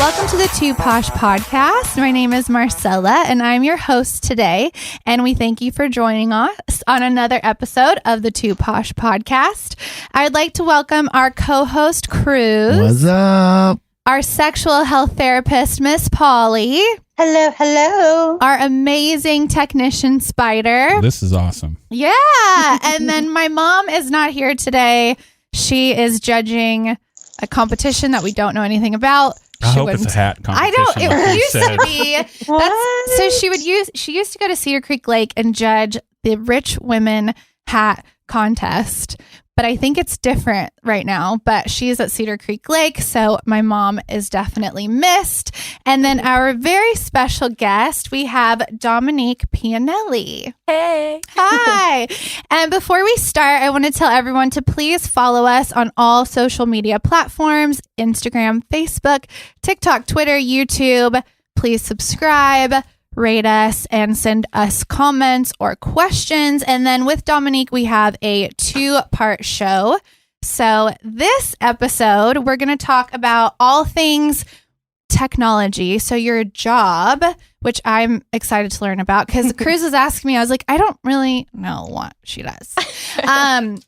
Welcome to the Too Posh Podcast. My name is Marcella, and I'm your host today. And we thank you for joining us on another episode of the Too Posh Podcast. I'd like to welcome our co-host, Cruz. What's up? Our sexual health therapist, Miss Polly. Hello, hello. Our amazing technician, Spider. This is awesome. Yeah. And then my mom is not here today. She is judging a competition that we don't know anything about. I hope it's a hat competition. I know. It like you used said. to be. So she used to go to Cedar Creek Lake and judge the rich women hat contest. But I think it's different right now. But she's at Cedar Creek Lake, so my mom is definitely missed. And then our very special guest, we have Dominique Pianelli. Hey. Hi. And before we start, I want to tell everyone to please follow us on all social media platforms, Instagram, Facebook, TikTok, Twitter, YouTube. Please subscribe, rate us, and send us comments or questions. And then with Dominique, we have a 2-part show. So this episode, we're going to talk about all things technology. So your job, which I'm excited to learn about because Cruz was asking me, I was like, I don't really know what she does.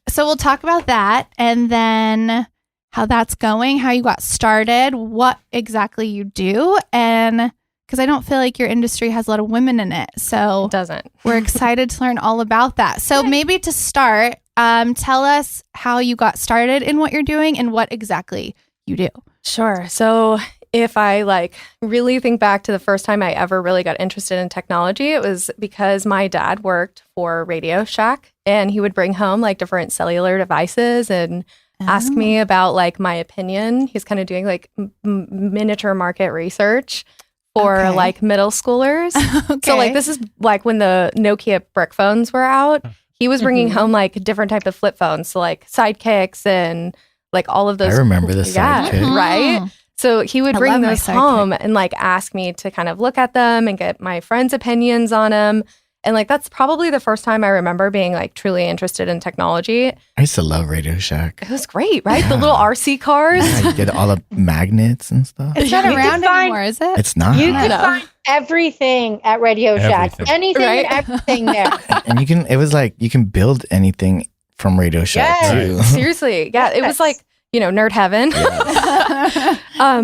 So we'll talk about that and then how that's going, how you got started, what exactly you do, and because I don't feel like your industry has a lot of women in it. So It doesn't. we're excited to learn all about that. So maybe to start, tell us how you got started in what you're doing and what exactly you do. Sure. So if I really think back to the first time I ever really got interested in technology, it was because my dad worked for Radio Shack and he would bring home different cellular devices and ask me about my opinion. He's kind of doing miniature market research for middle schoolers. So this is when the Nokia brick phones were out. He was bringing home different type of flip phones, so sidekicks and all of those. I remember the sidekick. Right? So he would bring those home and ask me to kind of look at them and get my friends' opinions on them. And that's probably the first time I remember being truly interested in technology. I used to love Radio Shack. It was great, right? The little RC cars. Yeah, you get all the magnets and stuff. It's not around anymore, is it? It's not. You can find everything at Radio Shack. Anything and everything there. And you can build anything from Radio Shack too. Seriously. Yeah. It was nerd heaven. Yes.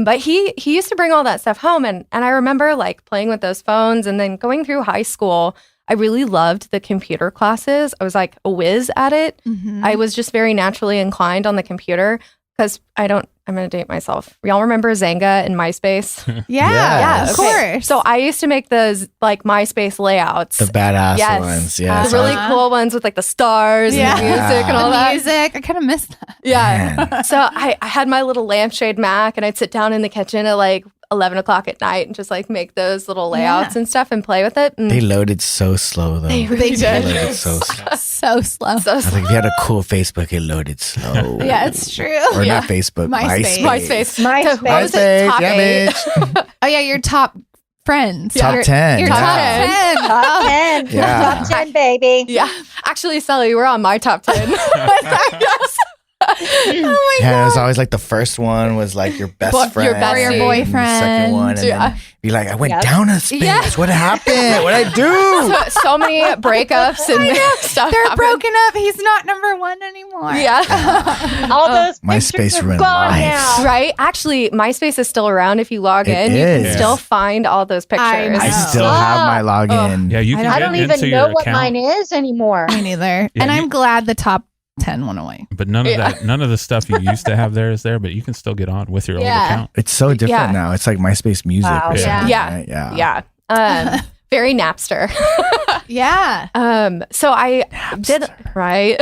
But he used to bring all that stuff home. And I remember playing with those phones and then going through high school. I really loved the computer classes. I was a whiz at it. Mm-hmm. I was just very naturally inclined on the computer because I'm going to date myself. Y'all remember Zanga and MySpace? Yeah, of Okay. course. So I used to make those MySpace layouts. The badass ones. Yeah. The really cool ones with the stars and the music and all that. Music. I kind of missed that. Yeah. Man. So I had my little lampshade Mac and I'd sit down in the kitchen at 11 o'clock at night and just make those little layouts and stuff and play with it. And They loaded so slow though. They really They did. loaded so slow. So slow. So I was if you had a cool Facebook, it loaded slow. Yeah, it's true. Or not Facebook, MySpace. MySpace. So what was it? Top yeah, 8? bitch. Oh, yeah, your top friends. Top Your 10. Your yeah. top 10. Top 10. Yeah. Top 10, baby. Yeah. Actually, Sally, we're on my top 10. Yes. Yeah, it was always the first one was your best friend. Your Or your bestie. boyfriend. The second one. And Yeah. then be I went Yep. down a space. Yeah. What happened? What'd I do? So many breakups and stuff. They're happened. broken up. He's not number one anymore. Yeah. All those MySpace pictures are ruined gone life. now. Right? Actually, MySpace is still around. If you log It in, you can is. still find all those pictures. I know. I still have my login. Yeah, you can I get don't into even your know what account, mine is anymore. Me neither. Yeah, And you- I'm glad the top 10 went away. but none of the stuff you used to have there is there. But you can still get on with your old account. It's so different Yeah. now. It's MySpace music Wow. or Yeah. something. Yeah. Right? Yeah. Yeah. Very Napster. Yeah. So I did, right?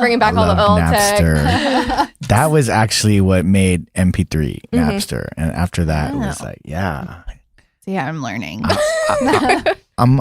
Bringing back all the love old tech. Napster. That was actually what made MP3 Mm-hmm. Napster. And after that, it was Oh. So yeah, I'm learning. I'm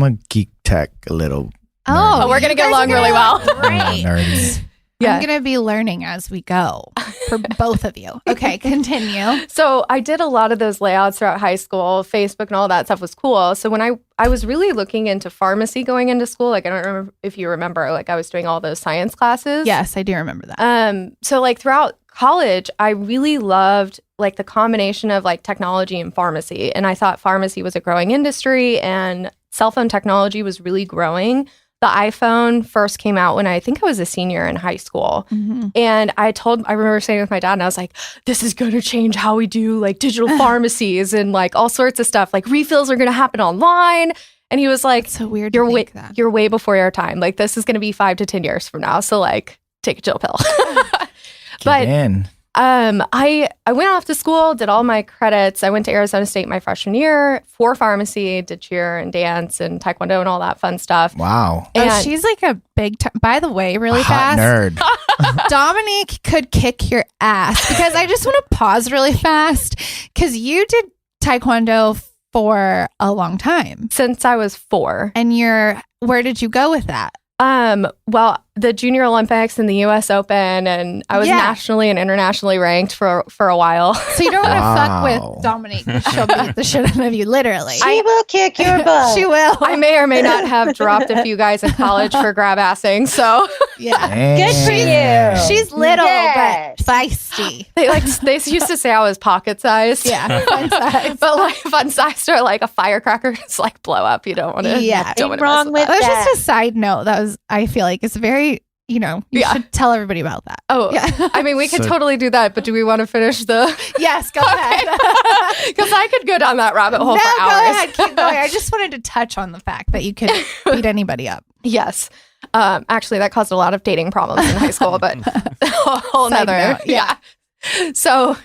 a geek tech a little. Oh, we're you going to get guys along are really well. Great. Nerdy. Yeah. I'm going to be learning as we go for both of you. Okay, continue. So I did a lot of those layouts throughout high school. Facebook and all that stuff was cool. So when I was really looking into pharmacy going into school, I don't remember if you remember, I was doing all those science classes. Yes, I do remember that. So throughout college, I really loved like the combination of like technology and pharmacy. And I thought pharmacy was a growing industry and cell phone technology was really growing. The iPhone first came out when I think I was a senior in high school. Mm-hmm. And I remember saying with my dad, and I was like, this is going to change how we do like digital pharmacies and like all sorts of stuff. Like refills are going to happen online. And he was like, so weird. You're way before your time. Like this is going to be 5 to 10 years from now. So like take a chill pill. But I went off to school, did all my credits. I went to Arizona State my freshman year for pharmacy, did cheer and dance and taekwondo and all that fun stuff. Wow. And she's like a big by the way, really hot fast. Nerd. Dominique could kick your ass because I just want to pause really fast because you did taekwondo for a long time. Since I was 4. And where did you go with that? Well, the Junior Olympics and the U.S. Open, and I was nationally and internationally ranked for a while. So you don't want to fuck with Dominique. She'll beat the shit out of you, literally. She will kick your butt. She will. I may or may not have dropped a few guys in college for grab assing. So yeah, good for you. She's little but feisty. They used to say I was pocket sized. Yeah, fun size. But like fun sized or like a firecracker, it's like blow up. You don't want to. Yeah, what's wrong with that? that? Just a side note. I feel like it's very. You should tell everybody about that. Oh, yeah. I mean, we could totally do that, but do we want to finish the... Yes, go ahead. Because I could go down that rabbit hole for hours. Go ahead, keep going. I just wanted to touch on the fact that you could beat anybody up. Yes. Actually, that caused a lot of dating problems in high school, but a whole nother... Yeah. So,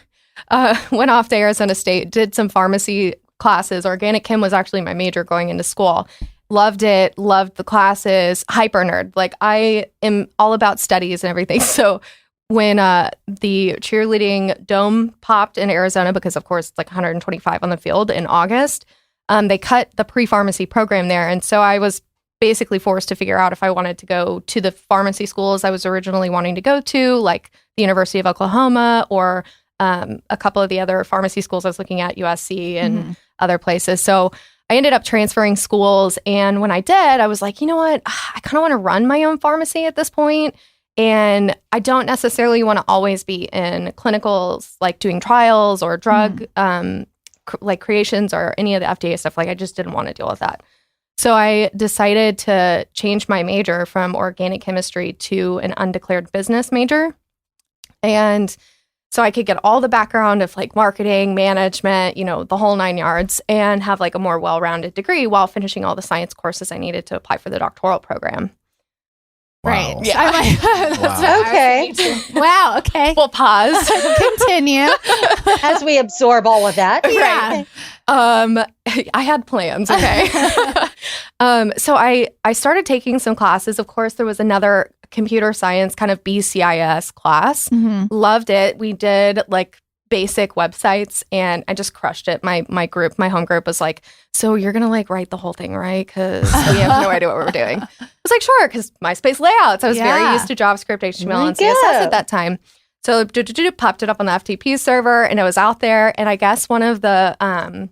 went off to Arizona State, did some pharmacy classes. Organic chem was actually my major going into school. Loved it, loved the classes, hyper nerd. Like I am all about studies and everything. So when the cheerleading dome popped in Arizona, because of course it's like 125 on the field in August, they cut the pre-pharmacy program there. And so I was basically forced to figure out if I wanted to go to the pharmacy schools I was originally wanting to go to, like the University of Oklahoma or a couple of the other pharmacy schools I was looking at, USC and other places. So I ended up transferring schools. And when I did, I was like, you know what? I kind of want to run my own pharmacy at this point. And I don't necessarily want to always be in clinicals, like doing trials or drug like creations or any of the FDA stuff. Like I just didn't want to deal with that. So I decided to change my major from organic chemistry to an undeclared business major. And so I could get all the background of like marketing, management, the whole 9 yards, and have like a more well-rounded degree while finishing all the science courses I needed to apply for the doctoral program. Wow. Right. Yeah. Wow. Okay. Wow. Okay. We'll pause. Continue. As we absorb all of that. Yeah. I had plans. Okay. So I started taking some classes. Of course, there was another computer science kind of BCIS class. Mm-hmm. Loved it. We did like basic websites and I just crushed it. My home group was like, so you're going to like write the whole thing, right? Because we have no idea what we're doing. I was like, sure, because MySpace layouts. I was very used to JavaScript, HTML, and CSS at that time. So popped it up on the FTP server and it was out there. And I guess one of the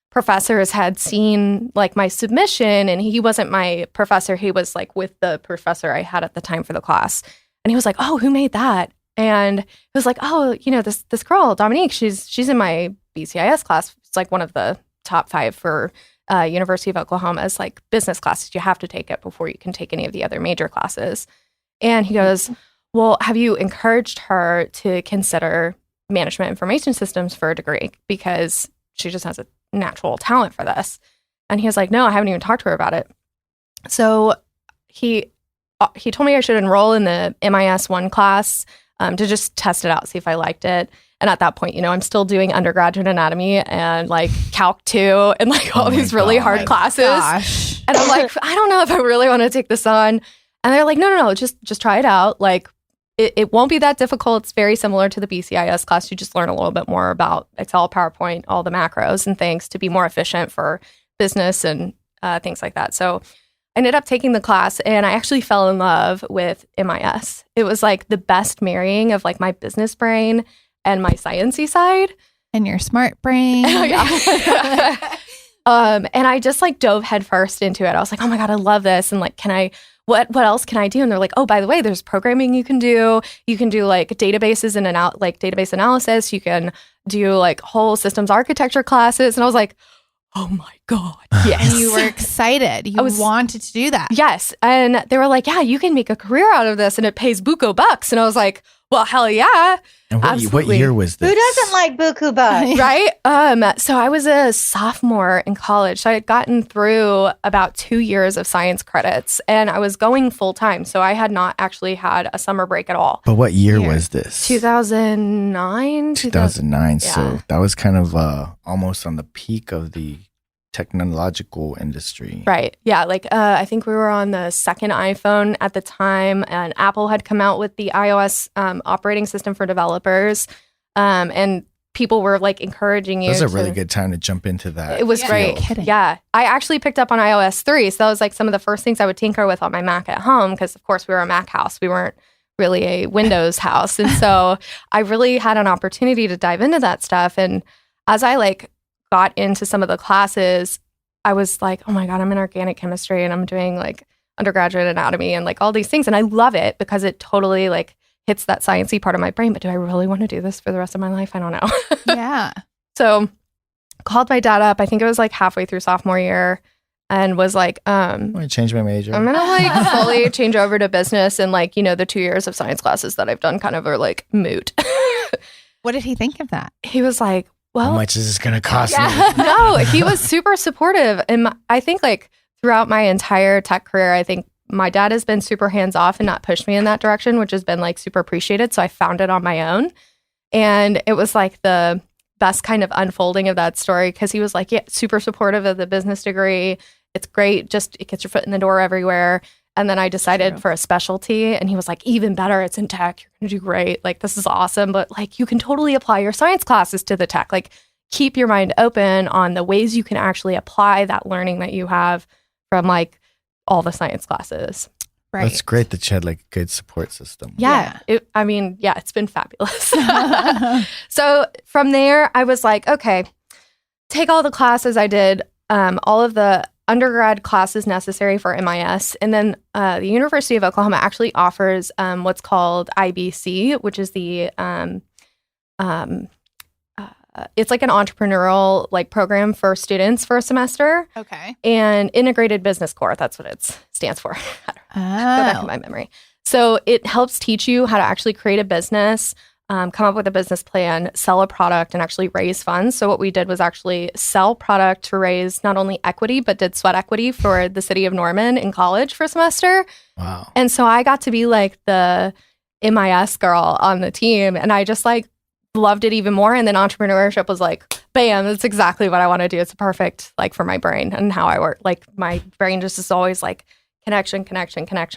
professors had seen like my submission and he wasn't my professor. He was like with the professor I had at the time for the class. And he was like, oh, who made that? And it was like, oh, this girl, Dominique, she's in my BCIS class. It's like one of the top 5 for University of Oklahoma's like business classes. You have to take it before you can take any of the other major classes. And he goes, well, have you encouraged her to consider management information systems for a degree? Because she just has a natural talent for this. And he was like, no, I haven't even talked to her about it. So he told me I should enroll in the MIS 1 class to just test it out, see if I liked it. And at that point, I'm still doing undergraduate anatomy and like Calc 2 and like all these really hard classes. Gosh. And I'm like, I don't know if I really want to take this on. And they're like, no, just try it out. Like it won't be that difficult. It's very similar to the BCIS class. You just learn a little bit more about Excel, PowerPoint, all the macros and things to be more efficient for business and things like that. So I ended up taking the class and I actually fell in love with MIS. It was like the best marrying of like my business brain and my sciencey side. And your smart brain. Oh, yeah. And I just like dove headfirst into it. I was like, oh my God, I love this. And like, can I what else can I do? And they're like, oh, by the way, there's programming you can do. You can do like databases and database analysis. You can do like whole systems architecture classes. And I was like, oh my God. Yes. And you were excited. You wanted to do that. Yes. And they were like, yeah, you can make a career out of this and it pays buco bucks. And I was like, well, hell yeah. And what year was this? Who doesn't like buku bucks? Right? So I was a sophomore in college. So I had gotten through about 2 years of science credits and I was going full time. So I had not actually had a summer break at all. But what year was this? 2009. 2009. Yeah. So that was kind of almost on the peak of the technological industry. Right. Yeah. Like I think we were on the second iPhone at the time, and Apple had come out with the iOS operating system for developers, and people were like encouraging you. It was a really good time to jump into that. It was great. Yeah. I actually picked up on iOS 3. So that was like some of the first things I would tinker with on my Mac at home, because of course we were a Mac house. We weren't really a Windows house. And so I really had an opportunity to dive into that stuff. And as I like got into some of the classes, I was like, oh my God, I'm in organic chemistry and I'm doing like undergraduate anatomy and like all these things. And I love it because it totally like hits that sciencey part of my brain. But do I really want to do this for the rest of my life? I don't know. Yeah. So called my dad up. I think it was like halfway through sophomore year, and was like, I'm going to change my major. I'm going to like fully change over to business. And like, you know, the 2 years of science classes that I've done kind of are like moot. What did he think of that? He was like, well, how much is this going to cost me? No, he was super supportive. And I think like throughout my entire tech career, I think my dad has been super hands off and not pushed me in that direction, which has been like super appreciated. So I found it on my own. And it was like the best kind of unfolding of that story, because he was like, yeah, super supportive of the business degree. It's great. Just it gets your foot in the door everywhere. And then I decided for a specialty, and he was like, even better, it's in tech. You're going to do great. Like, this is awesome. But like, you can totally apply your science classes to the tech. Like, keep your mind open on the ways you can actually apply that learning that you have from like all the science classes. Right. That's great that you had like a good support system. Yeah. It's been fabulous. So from there, I was like, okay, take all the classes I did, all of the undergrad classes necessary for MIS. And then the University of Oklahoma actually offers what's called IBC, which is the it's like an entrepreneurial like program for students for a semester. Okay. And integrated business core, that's what it stands for. Go back in my memory. So it helps teach you how to actually create a business, come up with a business plan, sell a product, and actually raise funds. So what we did was actually sell product to raise not only equity, but did sweat equity for the city of Norman in college for a semester. Wow. And so I got to be like the MIS girl on the team, and I just like loved it even more. And then entrepreneurship was like, bam, that's exactly what I want to do. It's perfect like for my brain and how I work. Like my brain just is always like connection.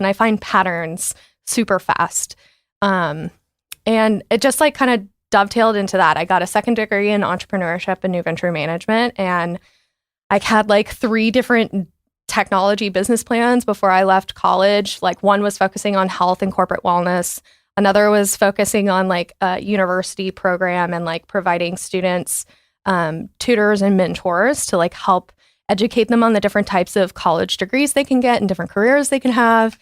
I find patterns super fast. And it just like kind of dovetailed into that. I got a second degree in entrepreneurship and new venture management. And I had like 3 different technology business plans before I left college. Like one was focusing on health and corporate wellness. Another was focusing on like a university program and like providing students tutors and mentors to like help educate them on the different types of college degrees they can get and different careers they can have.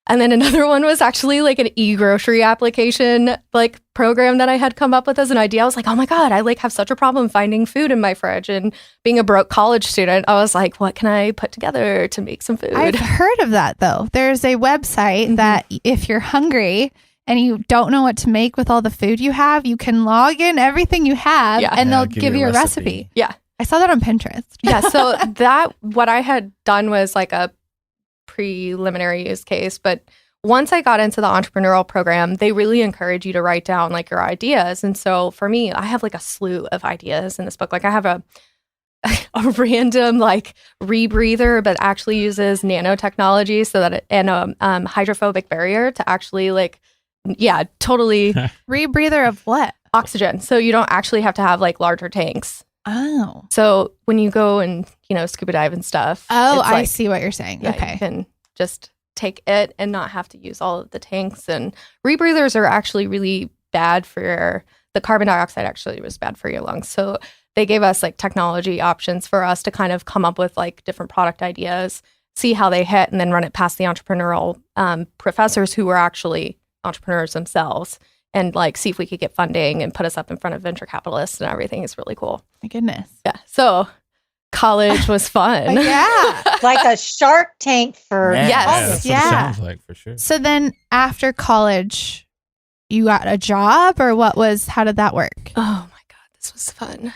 And then another one was actually like an e-grocery application like program that I had come up with as an idea. I was like, oh my God, I like have such a problem finding food in my fridge. And being a broke college student, I was like, what can I put together to make some food? I've heard of that though. There's a website that if you're hungry and you don't know what to make with all the food you have, you can log in everything you have and they'll give you a recipe. Yeah. I saw that on Pinterest. Yeah. So what I had done was like a preliminary use case. But once I got into the entrepreneurial program, they really encourage you to write down like your ideas. And so for me, I have like a slew of ideas in this book. Like I have a random like rebreather, but actually uses nanotechnologies so that and a hydrophobic barrier to actually like, yeah, totally. Rebreather of what? Oxygen. So you don't actually have to have like larger tanks. Oh. So when you go and, scuba dive and stuff. Oh, I see what you're saying. Yeah, okay. You can just take it and not have to use all of the tanks. And rebreathers are actually really bad for the carbon dioxide actually was bad for your lungs. So they gave us like technology options for us to kind of come up with like different product ideas. see how they hit, and then run it past the entrepreneurial professors who were actually entrepreneurs themselves, and like see if we could get funding and put us up in front of venture capitalists and everything. Is really cool. My goodness. Yeah. So college was fun. Yeah. Like a Shark Tank for Yeah, Yes. that's what it sounds like for sure. So then after college, you got a job, or how did that work? Oh my God, this was fun.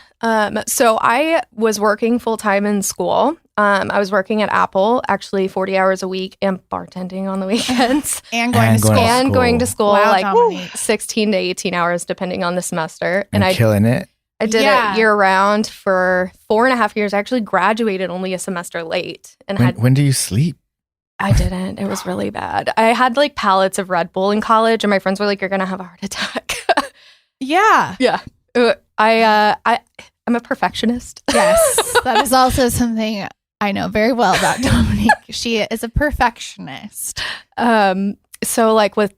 So I was working full time in school. I was working at Apple, actually 40 hours a week, and bartending on the weekends. And going to school. And going to school, Wow, like Dominique. 16 to 18 hours, depending on the semester. And I killing it. I did Yeah. it year round for 4.5 years. I actually graduated only a semester late, and When do you sleep? I didn't. It was really bad. I had like pallets of Red Bull in college, and my friends were like, "You're gonna have a heart attack." Yeah. Yeah. I'm a perfectionist. Yes. That is also something I know very well about Dominique. She is a perfectionist. So like with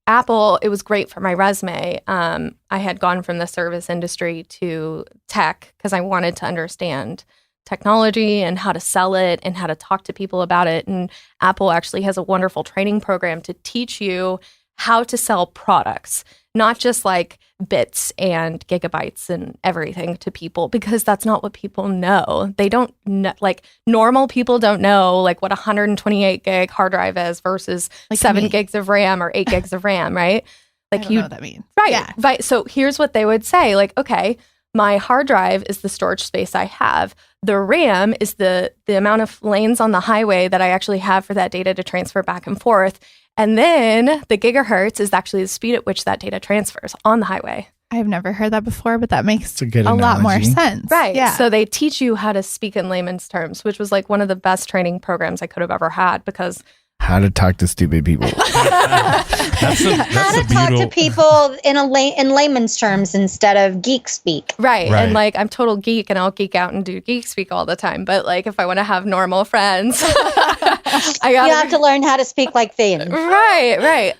Apple, it was great for my resume. I had gone from the service industry to tech because I wanted to understand technology and how to sell it and how to talk to people about it. And Apple actually has a wonderful training program to teach you how to sell products, not just like bits and gigabytes and everything to people, because that's not what people know. They don't know, like normal people don't know like what 128 gig hard drive is versus Like 7 me. gigs of RAM or 8 gigs of RAM, right? I Like don't know what that means. Right. Yeah. Right. So here's what they would say, like, okay, my hard drive is the storage space I have. The RAM is the amount of lanes on the highway that I actually have for that data to transfer back and forth. And then the gigahertz is actually the speed at which that data transfers on the highway. I've never heard that before, but that makes It's a good lot more analogy. sense. Right. Yeah. So they teach you how to speak in layman's terms, which was like one of the best training programs I could have ever had, because How to talk to stupid people. That's How the to talk to beautiful. people in layman's terms instead of geek speak. right. Right. And like I'm total geek and I'll geek out and do geek speak all the time. But like if I want to have normal friends, I You gotta have to learn how to speak like them. Right.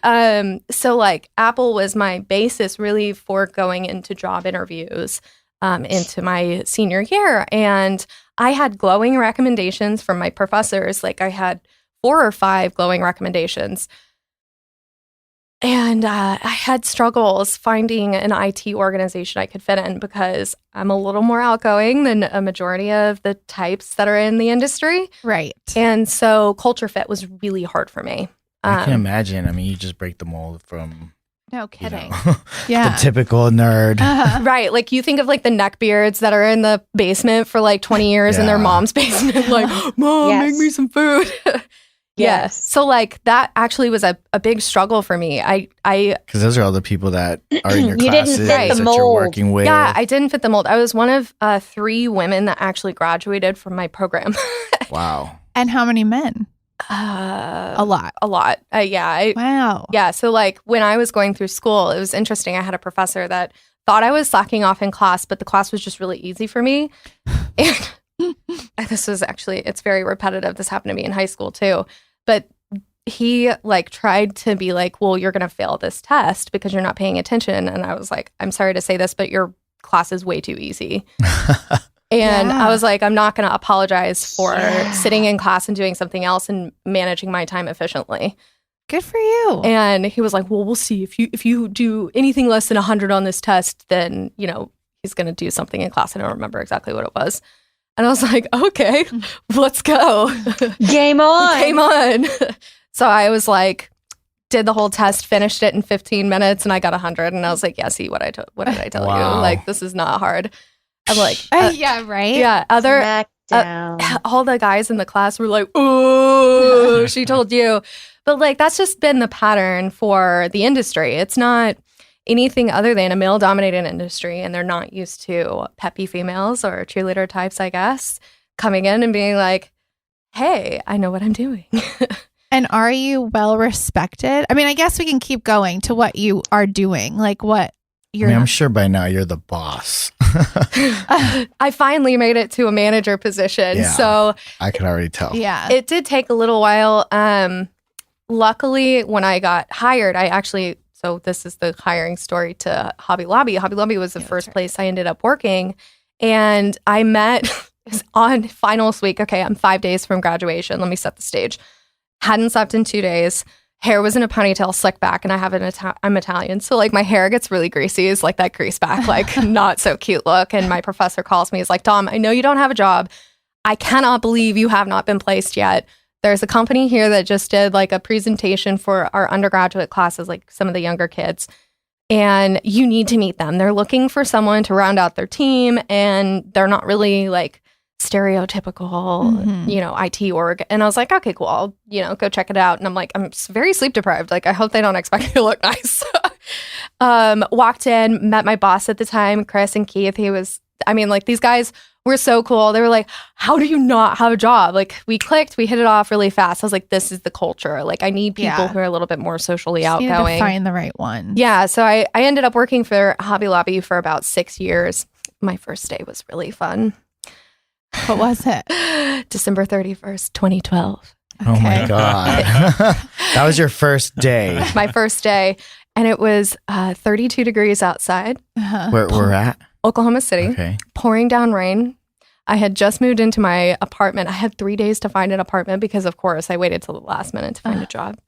So like Apple was my basis really for going into job interviews into my senior year. And I had glowing recommendations from my professors. Like I had 4 or 5 glowing recommendations. And I had struggles finding an IT organization I could fit in because I'm a little more outgoing than a majority of the types that are in the industry. Right. And so culture fit was really hard for me. I can imagine. I mean, you just break the mold from No you kidding. know, Yeah. the typical nerd. Uh-huh. Right. Like you think of like the neckbeards that are in the basement for like 20 years in their Yeah. mom's basement, like, Mom, Yes. make me some food. Yes. So like that actually was a big struggle for me. I Because those are all the people that are in your You didn't classes fit that the you're mold. working with. yeah, I didn't fit the mold. I was one of 3 women that actually graduated from my program. Wow. And how many men? A lot. A lot. Yeah. Wow. Yeah. So like when I was going through school, it was interesting. I had a professor that thought I was slacking off in class, but the class was just really easy for me. And this was actually, it's very repetitive. This happened to me in high school too. But he like tried to be like, well, you're going to fail this test because you're not paying attention. And I was like, I'm sorry to say this, but your class is way too easy. And Yeah. I was like, I'm not going to apologize for sitting in class and doing something else and managing my time efficiently. Good for you. And he was like, well, we'll see. If you do anything less than 100 on this test, then, you know, he's going to do something in class. I don't remember exactly what it was. And I was like, okay, let's go. Game on. Came on. So I was like, did the whole test, finished it in 15 minutes, and I got 100. And I was like, yeah, see what did I tell Wow. you? Like, this is not hard. I'm like, Yeah, right? yeah, Smackdown. all the guys in the class were like, "Ooh, she told you." But like that's just been the pattern for the industry. It's not anything other than a male-dominated industry, and they're not used to peppy females or cheerleader types, I guess, coming in and being like, "Hey, I know what I'm doing." And are you well respected? I mean, I guess we can keep going to what you are doing, like what I you're. mean, I'm sure by now you're the boss. I finally made it to a manager position, Yeah. so I could already tell. yeah. it did take a little while. Luckily, when I got hired, so this is the hiring story to Hobby Lobby. Hobby Lobby was the Yeah, first that's right. place I ended up working. And I met it was on finals week. Okay, I'm 5 days from graduation. Let me set the stage. Hadn't slept in 2 days. Hair was in a ponytail, slicked back, and I'm Italian, so like my hair gets really greasy. It's like that grease back, like not so cute look. And my professor calls me. He's like, Dom, I know you don't have a job. I cannot believe you have not been placed yet. There's a company here that just did like a presentation for our undergraduate classes, like some of the younger kids, and you need to meet them. They're looking for someone to round out their team, and they're not really like stereotypical, IT org. And I was like, okay, cool. I'll, go check it out. And I'm like, I'm very sleep deprived. Like, I hope they don't expect me to look nice. Walked in, met my boss at the time, Chris and Keith. These guys were so cool. They were like, how do you not have a job? Like, we clicked, we hit it off really fast. I was like, this is the culture. Like, I need people who are a little bit more socially outgoing. You need to find the right one. Yeah. So I ended up working for Hobby Lobby for about 6 years. My first day was really fun. What was it? December 31st, 2012. Okay. Oh my God. That was your first day. My first day. And it was 32 degrees outside. Where we're at? Oklahoma City. Okay. Pouring down rain. I had just moved into my apartment. I had 3 days to find an apartment because, of course, I waited till the last minute to find a job.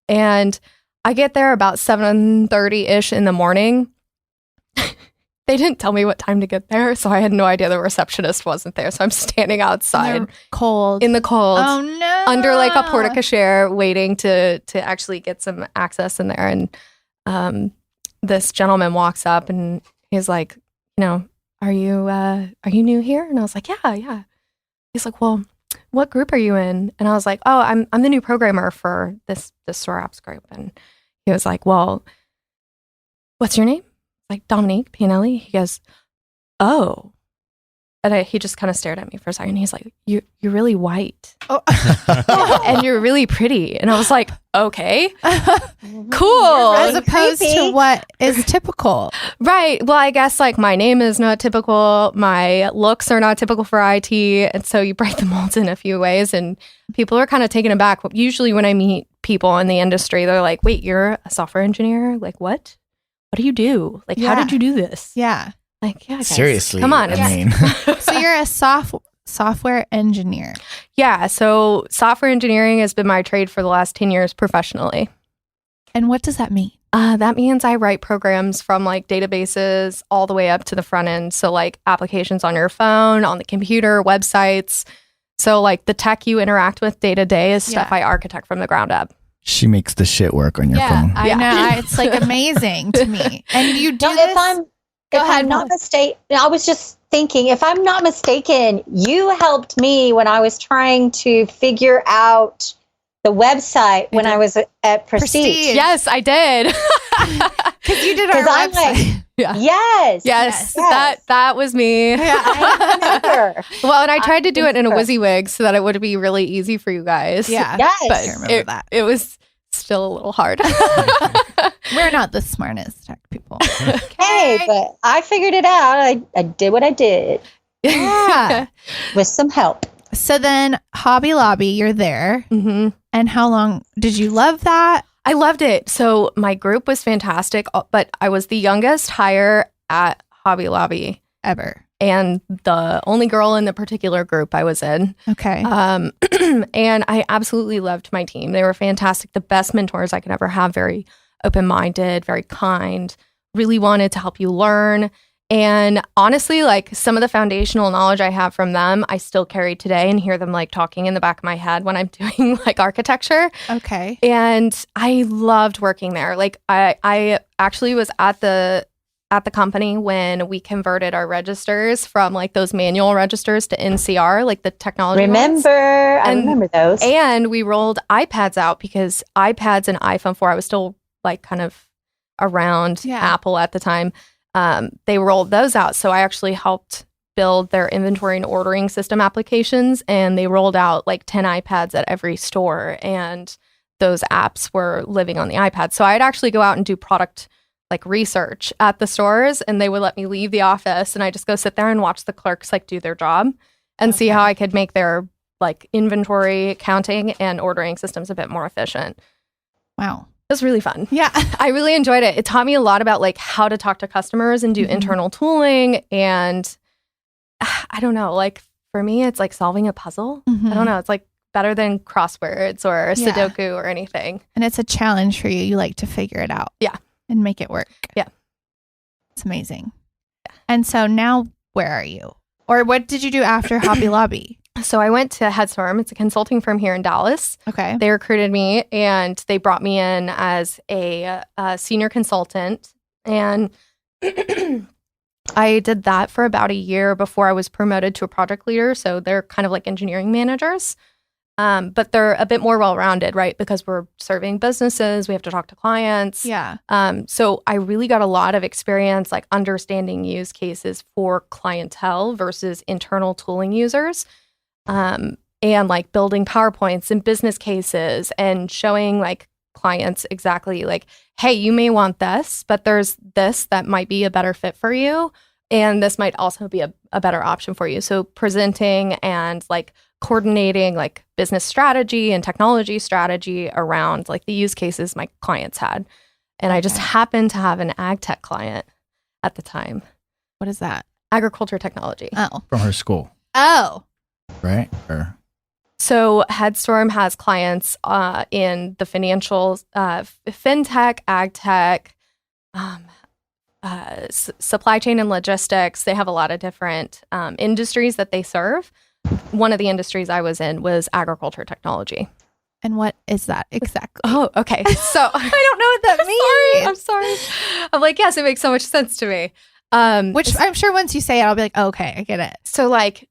And I get there about 7:30-ish in the morning. They didn't tell me what time to get there, so I had no idea the receptionist wasn't there. So I'm standing outside in the cold. Oh no! Under like a porte-cochere, waiting to actually get some access in there. And this gentleman walks up and he's like, are you new here? And I was like, yeah. He's like, well, what group are you in? And I was like, oh, I'm the new programmer for this store apps group. And he was like, well, what's your name? Like, Dominique Pianelli. He goes, oh. And he just kind of stared at me for a second. He's like, you're really white. Oh. And you're really pretty. And I was like, okay, cool. As opposed to what is typical. Right. Well, I guess like my name is not typical. My looks are not typical for IT. And so you break the molds in a few ways. And people are kind of taken aback. Usually when I meet people in the industry, they're like, wait, you're a software engineer? Like, what? What do you do? Like, how did you do this? Yeah. Like, yeah, guys, seriously. Come on. So you're a software engineer. Yeah. So software engineering has been my trade for the last 10 years professionally. And what does that mean? That means I write programs from like databases all the way up to the front end. So like applications on your phone, on the computer, websites. So like the tech you interact with day to day is stuff I architect from the ground up. She makes the shit work on your phone. I know. It's like amazing to me. And you do this? If I'm not mistaken, I was just thinking, if I'm not mistaken, you helped me when I was trying to figure out the website when I was at Prestige. Yes, I did. Because you did our website. Yes. That was me. Yeah, I remember. Well, and I tried to do it in a WYSIWYG so that it would be really easy for you guys. Yeah. Yes. But I remember that. It was still a little hard. We're not the smartest tech people. Hey, but I figured it out. I did what I did. Yeah. With some help. So then Hobby Lobby, you're there. Mm-hmm. And how long did you love that? I loved it. So my group was fantastic, but I was the youngest hire at Hobby Lobby Ever. And the only girl in the particular group I was in. Okay. And I absolutely loved my team. They were fantastic. The best mentors I could ever have. Very open-minded, very kind, really wanted to help you learn. And honestly, like some of the foundational knowledge I have from them, I still carry today and hear them like talking in the back of my head when I'm doing like architecture. Okay. And I loved working there. Like I actually was at the company when we converted our registers from like those manual registers to NCR, like the technology ones. I remember those. And we rolled iPads out because iPads and iPhone 4, I was still like kind of around Apple at the time. They rolled those out. So I actually helped build their inventory and ordering system applications, and they rolled out like 10 iPads at every store, and those apps were living on the iPad. So I'd actually go out and do product like research at the stores, and they would let me leave the office and I just go sit there and watch the clerks like do their job and see how I could make their like inventory counting and ordering systems a bit more efficient. Wow. It was really fun. Yeah. I really enjoyed it. It taught me a lot about like how to talk to customers and do internal tooling and I don't know, like for me, it's like solving a puzzle. Mhm. I don't know. It's like better than crosswords or Yeah. Sudoku or anything. And it's a challenge for you. You like to figure it out. Yeah. And make it work. Yeah. It's amazing. And so now where are you? Or what did you do after Hobby Lobby? So I went to Headstorm. It's a consulting firm here in Dallas. Okay. They recruited me and they brought me in as a senior consultant. And I did that for about a year before I was promoted to a project leader. So they're kind of like engineering managers, but they're a bit more well-rounded, right? Because we're serving businesses, we have to talk to clients. Yeah. So I really got a lot of experience like understanding use cases for clientele versus internal tooling users. And like building PowerPoints and business cases and showing like clients exactly like, hey, you may want this, but there's this that might be a better fit for you. And this might also be a better option for you. So presenting and like coordinating like business strategy and technology strategy around like the use cases my clients had. And I just happened to have an ag tech client at the time. What is that? Agriculture technology. Oh. From her school, Oh. right? Or So Headstorm has clients in the financials, fintech, ag tech, supply chain and logistics. They have a lot of different industries that they serve. One of the industries I was in was agriculture technology. And what is that exactly? Oh, okay. So I don't know what that means. I'm sorry. I'm like, yes, it makes so much sense to me. Which I'm sure once you say it, I'll be like, oh, okay, I get it. So like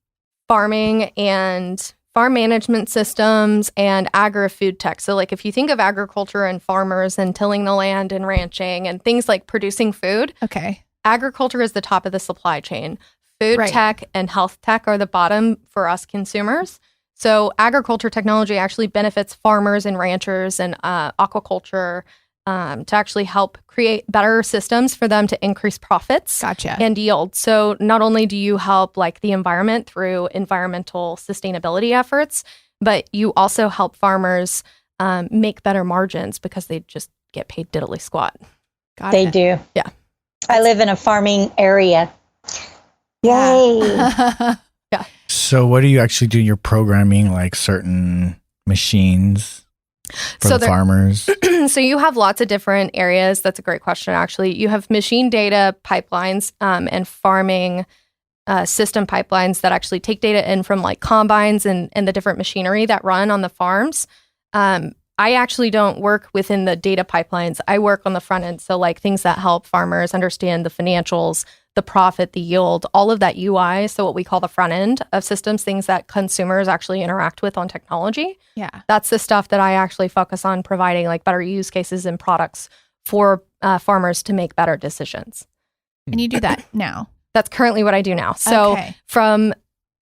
farming and farm management systems and agri-food tech. So like if you think of agriculture and farmers and tilling the land and ranching and things like producing food, Okay. agriculture is the top of the supply chain. Food Right. tech and health tech are the bottom for us consumers. So agriculture technology actually benefits farmers and ranchers and aquaculture to actually help create better systems for them to increase profits Gotcha. and yield. So not only do you help like the environment through environmental sustainability efforts, but you also help farmers make better margins because they just get paid diddly squat. Got They it. do. Yeah. I live in a farming area. Yay. so, what do you actually do? You're programming like certain machines for So the there- farmers. So you have lots of different areas. That's a great question, actually. You have machine data pipelines and farming system pipelines that actually take data in from like combines and the different machinery that run on the farms. I actually don't work within the data pipelines. I work on the front end. So like things that help farmers understand the financials, the profit, the yield, all of that UI. So what we call the front end of systems, things that consumers actually interact with on technology. Yeah. That's the stuff that I actually focus on providing like better use cases and products for farmers to make better decisions. And you do that now. That's currently what I do now. So Okay. from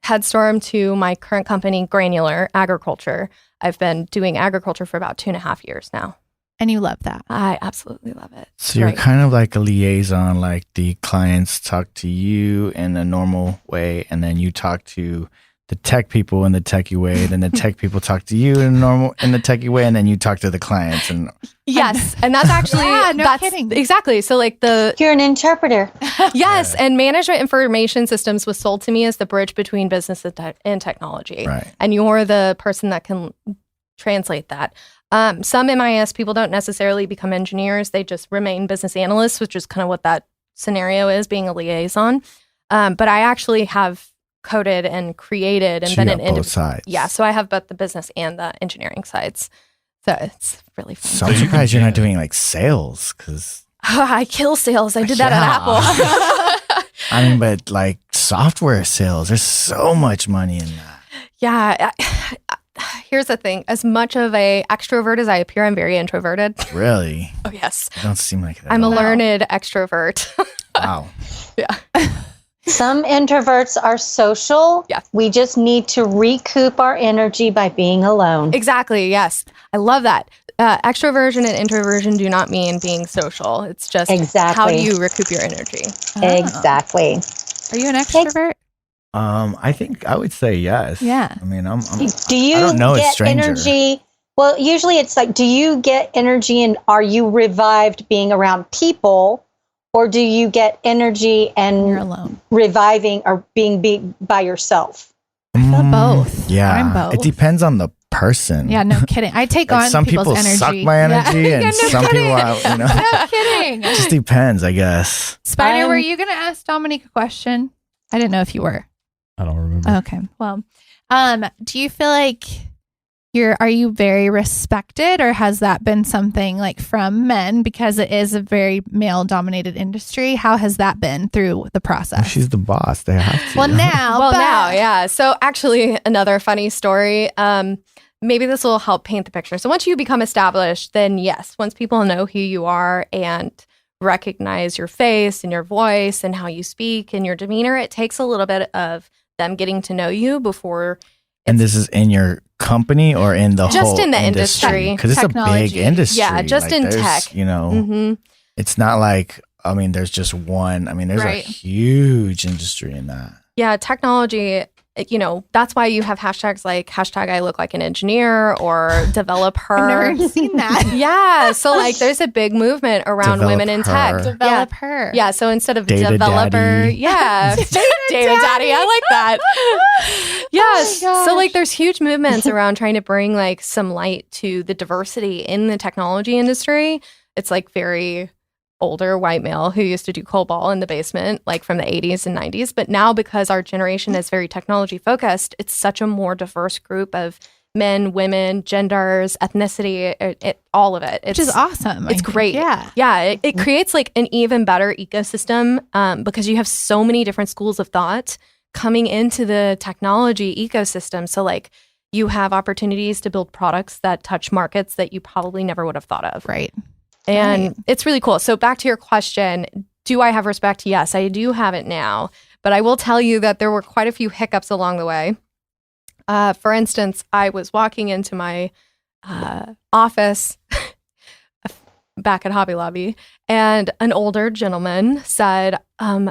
Headstorm to my current company, Granular Agriculture, I've been doing agriculture for about 2.5 years now. And you love that. I absolutely love it. So you're Right. kind of like a liaison, like the clients talk to you in a normal way, and then you talk to the tech people in the techie way, then the tech people talk to you in the techie way, and then you talk to the clients. And Yes, and that's actually Yeah, no that's kidding. exactly. So like the You're an interpreter. yes, and management information systems was sold to me as the bridge between business and technology. right, And you're the person that can translate that. Some MIS people don't necessarily become engineers. They just remain business analysts, which is kind of what that scenario is, being a liaison. But I actually have coded and created and so been you an got both individual. sides. Yeah, so I have both the business and the engineering sides. So it's really fun. So I'm So you surprised can you're not jam. doing like sales, because I kill sales. I did that at Yeah. Apple. I mean, but like software sales, there's so much money in that. Yeah. Here's the thing. As much of a extrovert as I appear, I'm very introverted. Really, Oh, yes. you don't seem like that. I'm at a all. learned extrovert. Wow. Some introverts are social. Yeah. We just need to recoup our energy by being alone. Exactly. Yes. I love that. Extroversion and introversion do not mean being social. It's just Exactly. how do you recoup your energy? Exactly. Are you an extrovert? I think I would say yes. Yeah. I mean, I'm Do you I don't know a get stranger. energy? Well, usually it's like, do you get energy and are you revived being around people? Or do you get energy You're and alone. reviving or being by yourself? I feel both. Yeah. I'm both. It depends on the person. Yeah, no kidding. I take Like on some people's people energy. suck my energy Yeah. and No some kidding. people are, No kidding. it just depends, I guess. Spider, were you going to ask Dominique a question? I didn't know if you were. I don't remember. Okay. Well, do you feel like are you very respected, or has that been something like from men, because it is a very male dominated industry? How has that been through the process? Well, she's the boss. They have to. Well, now, yeah. So actually, another funny story. Maybe this will help paint the picture. So once you become established, then yes, once people know who you are and recognize your face and your voice and how you speak and your demeanor, it takes a little bit of them getting to know you before. And this is in your company or in the just whole in the industry? Because it's a big Technology. industry. Yeah, just in there's, tech. You know, Mm-hmm. it's not like, I mean, there's just one. I mean, there's Right. a huge industry in that. Yeah, technology, that's why you have hashtags like hashtag I look like an engineer or developer. I've never seen that. Yeah. So like there's a big movement around Develop women in her. tech. Develop her. Yeah. So instead of Data developer, daddy. yeah. Data daddy. I like that. Yes. Oh my So like gosh. there's huge movements around trying to bring like some light to the diversity in the technology industry. It's like very older white male who used to do COBOL in the basement, like from the 80s and 90s. But now, because our generation is very technology focused, it's such a more diverse group of men, women, genders, ethnicity, all of it. Which is awesome. It's great. Yeah. Yeah. It creates like an even better ecosystem because you have so many different schools of thought coming into the technology ecosystem. So like you have opportunities to build products that touch markets that you probably never would have thought of. Right. And Right. it's really cool. So back to your question, do I have respect? Yes, I do have it now. But I will tell you that there were quite a few hiccups along the way. For instance, I was walking into my office back at Hobby Lobby, and an older gentleman said,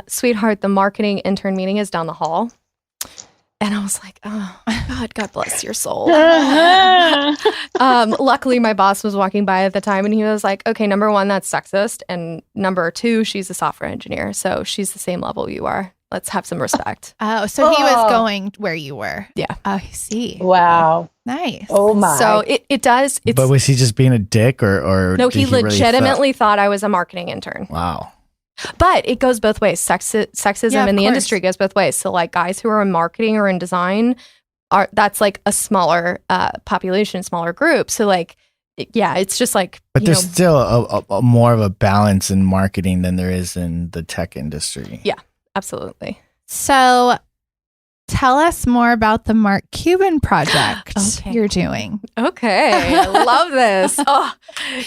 sweetheart, the marketing intern meeting is down the hall. And I was like, oh, God bless your soul. Luckily, my boss was walking by at the time, and he was like, okay, number one, that's sexist. And number two, she's a software engineer. So she's the same level you are. Let's have some respect. Oh, so he was going where you were. Yeah. Oh, I see. Wow. Nice. Oh my. So it does. It's, But was he just being a dick or no, did he really legitimately thought I was a marketing intern. Wow. But it goes both ways. Sexism Yeah, of in the course. industry goes both ways. So like guys who are in marketing or in design that's like a smaller population, smaller group. So like, yeah, it's just like, But there's still a more of a balance in marketing than there is in the tech industry. Yeah. Absolutely. So tell us more about the Mark Cuban project Okay. you're doing. Okay. I love this. Oh,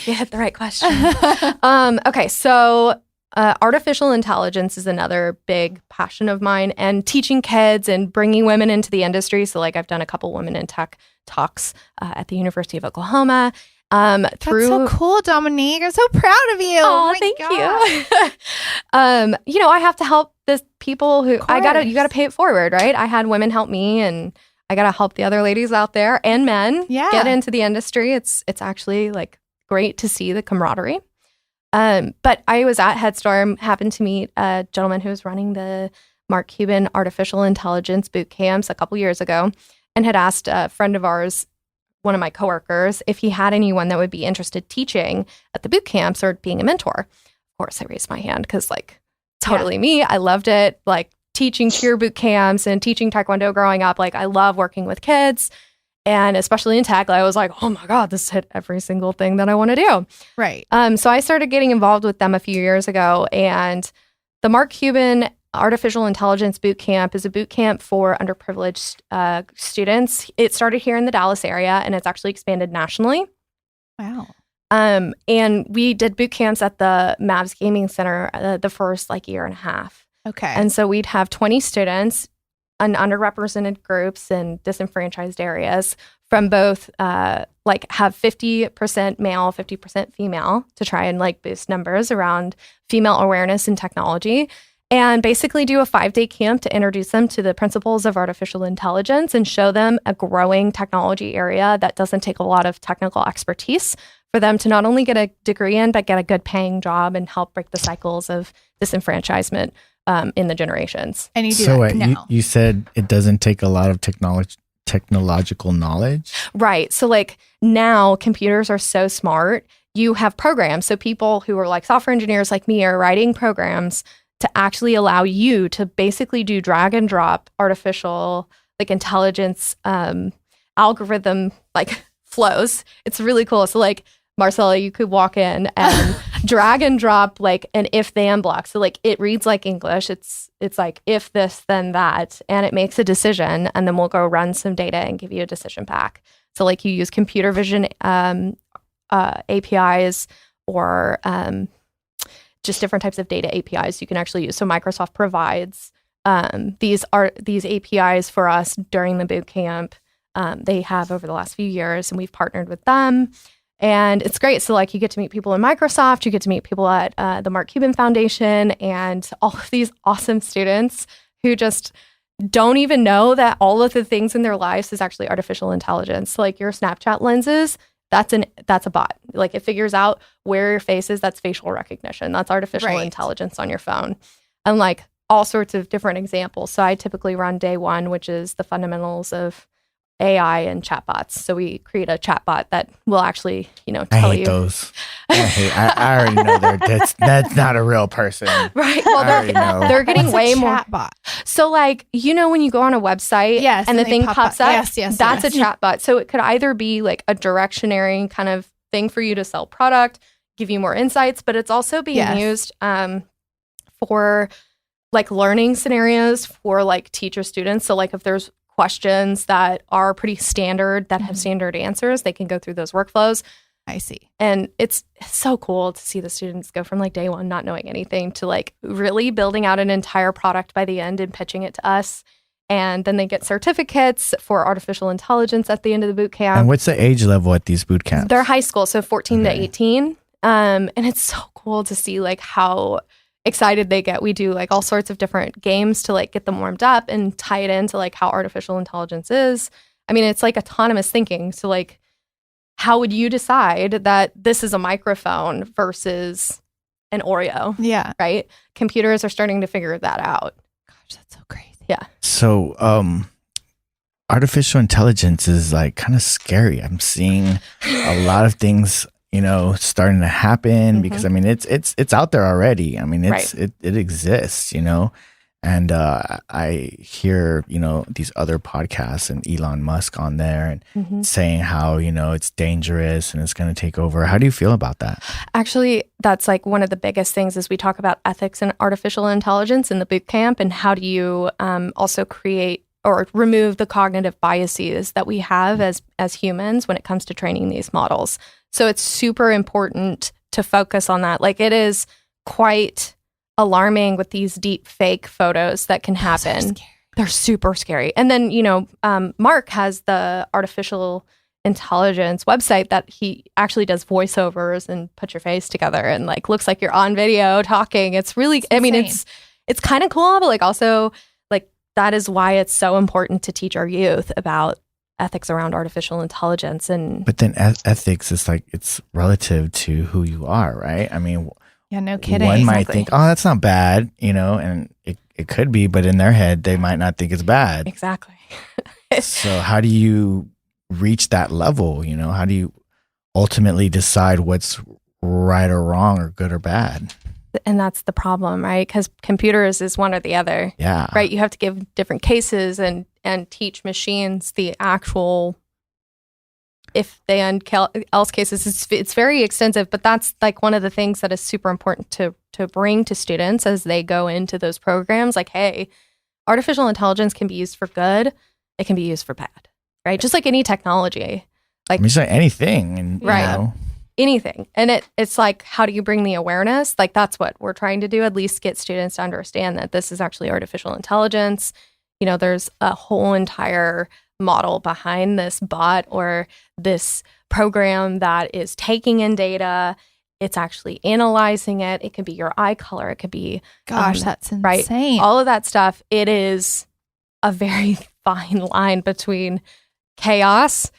you hit the right question. Okay. So artificial intelligence is another big passion of mine, and teaching kids and bringing women into the industry. So like I've done a couple women in tech talks at the University of Oklahoma. That's so cool, Dominique. I'm so proud of you. Oh, my thank gosh. you. I have to help the people who you gotta course. pay it forward, right? I had women help me, and I gotta help the other ladies out there and men get into the industry. It's actually like great to see the camaraderie. But I was at Headstorm, happened to meet a gentleman who was running the Mark Cuban artificial intelligence boot camps a couple years ago, and had asked a friend of ours, one of my coworkers, if he had anyone that would be interested teaching at the boot camps or being a mentor. Of course, I raised my hand because like totally me. I loved it. Like teaching cheer boot camps and teaching Taekwondo growing up. Like I love working with kids, and especially in tech. I was like, oh my God, this hit every single thing that I want to do. Right. So I started getting involved with them a few years ago, and the Mark Cuban Artificial Intelligence Boot Camp is a boot camp for underprivileged students. It started here in the Dallas area, and it's actually expanded nationally. Wow. And we did boot camps at the Mavs Gaming Center the first like year and a half. Okay. And so we'd have 20 students in underrepresented groups and disenfranchised areas from both like have 50% male, 50% female to try and like boost numbers around female awareness in technology. And basically do a 5-day camp to introduce them to the principles of artificial intelligence and show them a growing technology area that doesn't take a lot of technical expertise for them to not only get a degree in, but get a good paying job and help break the cycles of disenfranchisement in the generations. And you do So that now. you said it doesn't take a lot of technological knowledge. Right. So like now computers are so smart. You have programs. So people who are like software engineers like me are writing programs to actually allow you to basically do drag and drop artificial like intelligence algorithm like flows. It's really cool. So like Marcella, you could walk in and drag and drop like an if then block. So like it reads like English. It's like if this then that, and it makes a decision, and then we'll go run some data and give you a decision back. So like you use computer vision APIs or just different types of data APIs you can actually use. So Microsoft provides these APIs for us during the boot camp. They have over the last few years, and we've partnered with them. And it's great. So like you get to meet people in Microsoft, you get to meet people at the Mark Cuban Foundation, and all of these awesome students who just don't even know that all of the things in their lives is actually artificial intelligence. So like your Snapchat lenses, that's a bot. Like it figures out where your face is. That's facial recognition. That's artificial intelligence on your phone. And like all sorts of different examples. So I typically run day one, which is the fundamentals of AI and chatbots. So we create a chatbot that will actually, tell I hate you. those. I already know that's not a real person. Right. Well, they're getting What's way a more. chatbot? So like, when you go on a website and the they thing pop pops up. up, Yes, that's a chatbot. So it could either be like a directionary kind of thing for you to sell product, give you more insights, but it's also being used for like learning scenarios for like teacher students. So like if there's questions that are pretty standard that have standard answers, they can go through those workflows. I see. And it's so cool to see the students go from like day one not knowing anything to like really building out an entire product by the end and pitching it to us. And then they get certificates for artificial intelligence at the end of the boot camp. And what's the age level at these boot camps? They're high school, so 14 to 18. And it's so cool to see like how excited they get. We do like all sorts of different games to like get them warmed up and tie it into like how artificial intelligence is. I mean, it's like autonomous thinking. So like, how would you decide that this is a microphone versus an Oreo? Yeah. Right? Computers are starting to figure that out. Gosh, that's so crazy. Yeah. So, artificial intelligence is like kind of scary. I'm seeing a lot of things, starting to happen because I mean, it's out there already. I mean, it exists, and I hear, these other podcasts and Elon Musk on there and saying how, it's dangerous and it's going to take over. How do you feel about that? Actually, that's like one of the biggest things is we talk about ethics and artificial intelligence in the boot camp, and how do you also create or remove the cognitive biases that we have as humans when it comes to training these models. So it's super important to focus on that. Like it is quite alarming with these deep fake photos that can happen. They're super scary. And then, Mark has the artificial intelligence website that he actually does voiceovers and put your face together and like looks like you're on video talking. It's really, it's kind of cool, but like also like that is why it's so important to teach our youth about ethics around artificial intelligence. But then ethics is like, it's relative to who you are, right? I mean, yeah, no kidding. One might think, oh, that's not bad, and it could be, but in their head, they might not think it's bad. Exactly. So how do you reach that level? How do you ultimately decide what's right or wrong or good or bad? And that's the problem, right? Because computers is one or the other. Yeah. Right. You have to give different cases and teach machines the actual if they else cases. It's very extensive, but that's like one of the things that is super important to bring to students as they go into those programs. Like, hey, artificial intelligence can be used for good. It can be used for bad, right? Just like any technology. Like, I mean, it's like anything. And, right. Anything. And it's like, how do you bring the awareness? Like, that's what we're trying to do, at least get students to understand that this is actually artificial intelligence. There's a whole entire model behind this bot or this program that is taking in data. It's actually analyzing it. It could be your eye color. It could be, gosh, that's insane. Right? All of that stuff. It is a very fine line between chaos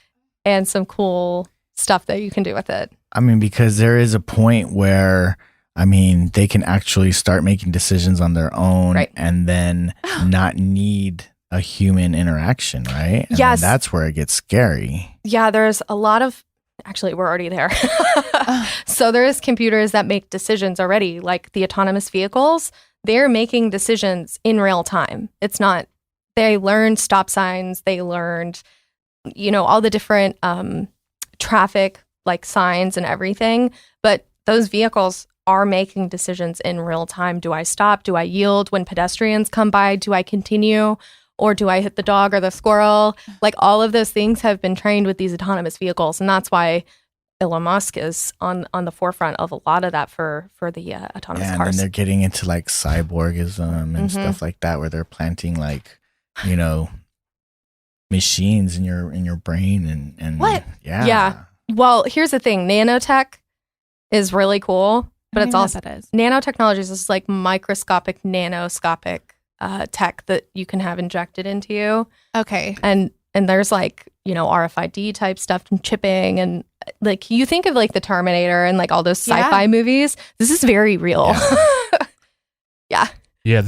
and some cool stuff that you can do with it. I mean, because there is a point where I mean, they can actually start making decisions on their own Right. and then not need a human interaction, right? And Yes. then that's where it gets scary. Yeah, there's a lot of, actually, we're already there. So there's computers that make decisions already, like the autonomous vehicles. They're making decisions in real time. It's not, they learned stop signs, they learned, all the different traffic like signs and everything. But those vehicles are making decisions in real time. Do I stop? Do I yield when pedestrians come by? Do I continue? Or do I hit the dog or the squirrel? Like all of those things have been trained with these autonomous vehicles. And that's why Elon Musk is on the forefront of a lot of that for the autonomous And cars. then they're getting into like cyborgism and stuff like that, where they're planting like, machines in your brain and What? Yeah. Yeah. Well, here's the thing. Nanotech is really cool, but it's also that is. nanotechnologies is like microscopic, nanoscopic tech that you can have injected into you. Okay. And there's like, RFID type stuff and chipping, and like you think of like the Terminator and like all those sci-fi movies. This is very real. Yeah. Yeah,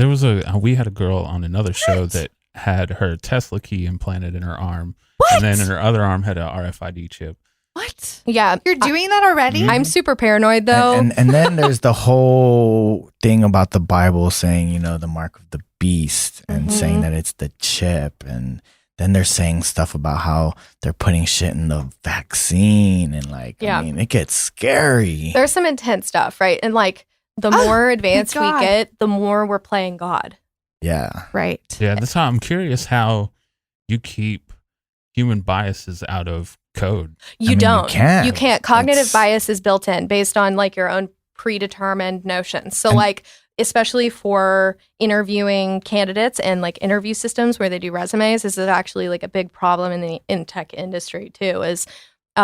we had a girl on another show that had her Tesla key implanted in her arm. What? And then in her other arm had a RFID chip. What? Yeah. You're doing that already? I'm super paranoid though. And then there's the whole thing about the Bible saying, the mark of the beast and saying that it's the chip. And then they're saying stuff about how they're putting shit in the vaccine. And like, I mean, it gets scary. There's some intense stuff, right? And like the more advanced we God. get, the more we're playing God. Yeah. Right. Yeah, that's how I'm curious how you keep human biases out of code. You don't. You You can't. can't. Cognitive It's- bias is built in based on like your own predetermined notions. So like, especially for interviewing candidates and like interview systems where they do resumes, this is actually like a big problem in tech industry too, is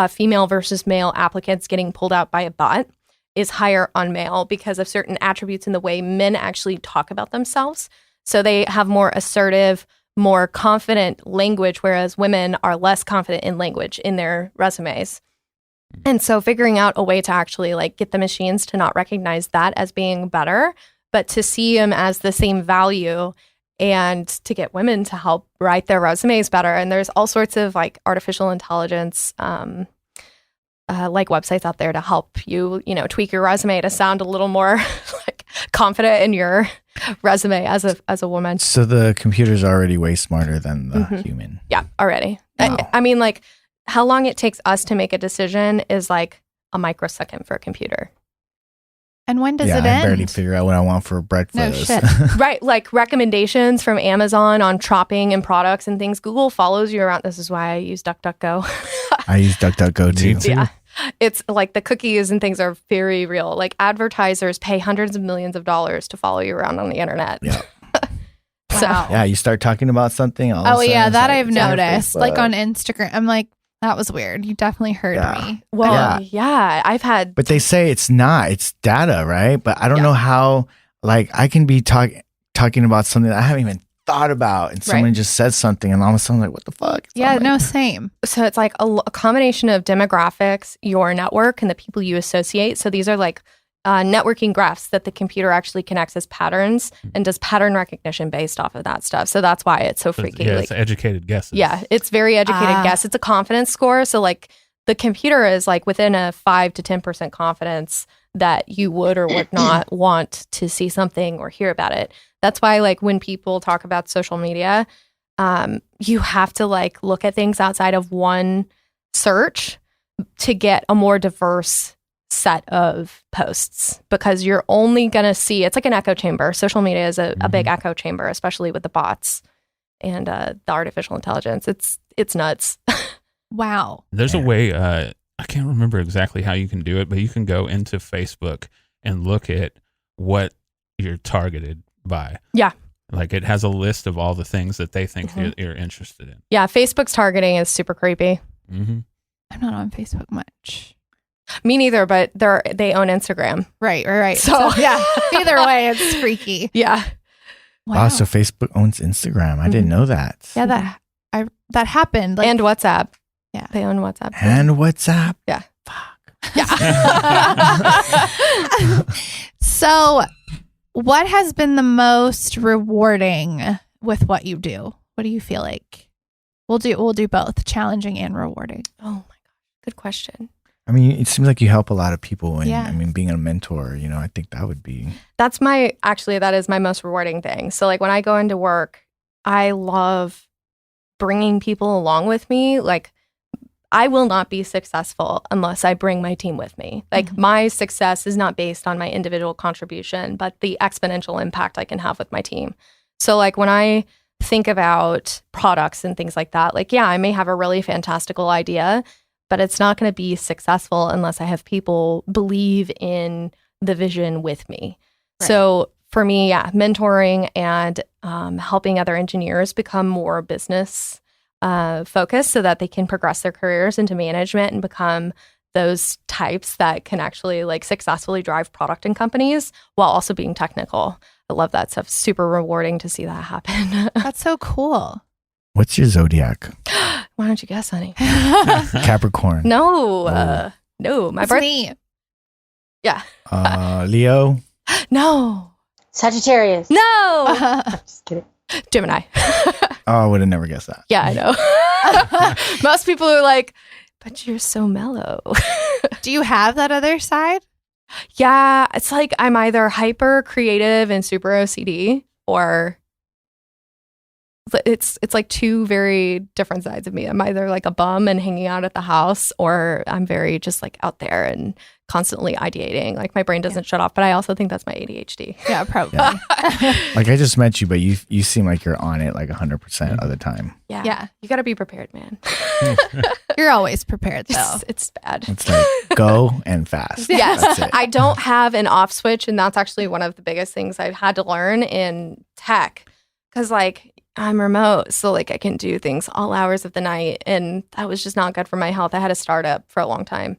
female versus male applicants getting pulled out by a bot is higher on male because of certain attributes in the way men actually talk about themselves. So they have more assertive, more confident language, whereas women are less confident in language in their resumes. And so figuring out a way to actually like get the machines to not recognize that as being better, but to see them as the same value and to get women to help write their resumes better. And there's all sorts of like artificial intelligence like websites out there to help you, tweak your resume to sound a little more like confident in your resume as a woman. So the computer's already way smarter than the human. Yeah, already. Wow. I mean, like how long it takes us to make a decision is like a microsecond for a computer. And when does Yeah, it I end? barely figure out what I want for breakfast. shit. Right, like recommendations from Amazon on shopping and products and things. Google follows you around. This is why I use DuckDuckGo. I use DuckDuckGo too. Me too. Yeah. It's like the cookies and things are very real. Like advertisers pay hundreds of millions of dollars to follow you around on the internet. Yeah. So Wow. Yeah, you start talking about something. All of a Oh sudden yeah, it's that like, I've it's on noticed. Like Facebook. on Instagram, I'm like, that was weird. You definitely heard Yeah. me. well, yeah, I've had But they say it's not. It's data, right? But I don't know how. Like I can be talking about something that I haven't even thought about, and someone just says something, and all of a sudden, I'm like, what the fuck? It's Yeah, on my- no, same. so it's like a combination of demographics, your network, and the people you associate. So these are like networking graphs that the computer actually connects as patterns and does pattern recognition based off of that stuff. So that's why it's so freaky. Yeah, like, it's educated guesses. yeah, it's very educated Ah. guess. It's a confidence score. So like the computer is like within a 5 to 10% confidence that you would or would not want to see something or hear about it. That's why like when people talk about social media, you have to like look at things outside of one search to get a more diverse set of posts, because you're only going to see, it's like an echo chamber. Social media is a big echo chamber, especially with the bots and the artificial intelligence. It's nuts. Wow. There's a way, I can't remember exactly how you can do it, but you can go into Facebook and look at what you're targeted by. Yeah. Like it has a list of all the things that they think you're interested in. Yeah, Facebook's targeting is super creepy. Mm-hmm. I'm not on Facebook much. Me neither, but they own Instagram. Right. So- yeah, either way, it's freaky. Yeah. Wow. So Facebook owns Instagram. I didn't know that. Yeah, that happened. Like, And WhatsApp. Yeah. They own WhatsApp. And WhatsApp. Yeah. Fuck. Yeah. So, what has been the most rewarding with what you do? What do you feel like? We'll do both, challenging and rewarding. Oh my God. Good question. I mean, it seems like you help a lot of people, and Yeah. I mean, being a mentor, I think that would be. That is my most rewarding thing. So like when I go into work, I love bringing people along with me. Like I will not be successful unless I bring my team with me. Like my success is not based on my individual contribution, but the exponential impact I can have with my team. So like when I think about products and things like that, like, yeah, I may have a really fantastical idea, but it's not going to be successful unless I have people believe in the vision with me. Right. So for me, yeah, mentoring and helping other engineers become more business focused so that they can progress their careers into management and become those types that can actually like successfully drive product in companies while also being technical. I love that stuff. Super rewarding to see that happen. That's so cool. What's your zodiac? Why don't you guess, honey? Capricorn. No, no, my It's birth. me. Yeah. Leo. No. Sagittarius. No. I'm just kidding. Gemini. Oh, I would have never guessed that. Yeah, I know. Most people are like, but you're so mellow. Do you have that other side? Yeah, it's like I'm either hyper creative and super OCD, or it's like two very different sides of me. I'm either like a bum and hanging out at the house, or I'm very just like out there and constantly ideating. Like my brain doesn't shut off, but I also think that's my ADHD. Yeah, probably. Yeah. Like I just met you, but you seem like you're on it like 100% of the time. Yeah. You got to be prepared, man. You're always prepared, though. It's bad. It's like go and fast. Yes. That's it. I don't have an off switch, and that's actually one of the biggest things I've had to learn in tech, because like I'm remote, so like I can do things all hours of the night, and that was just not good for my health. I had a startup for a long time,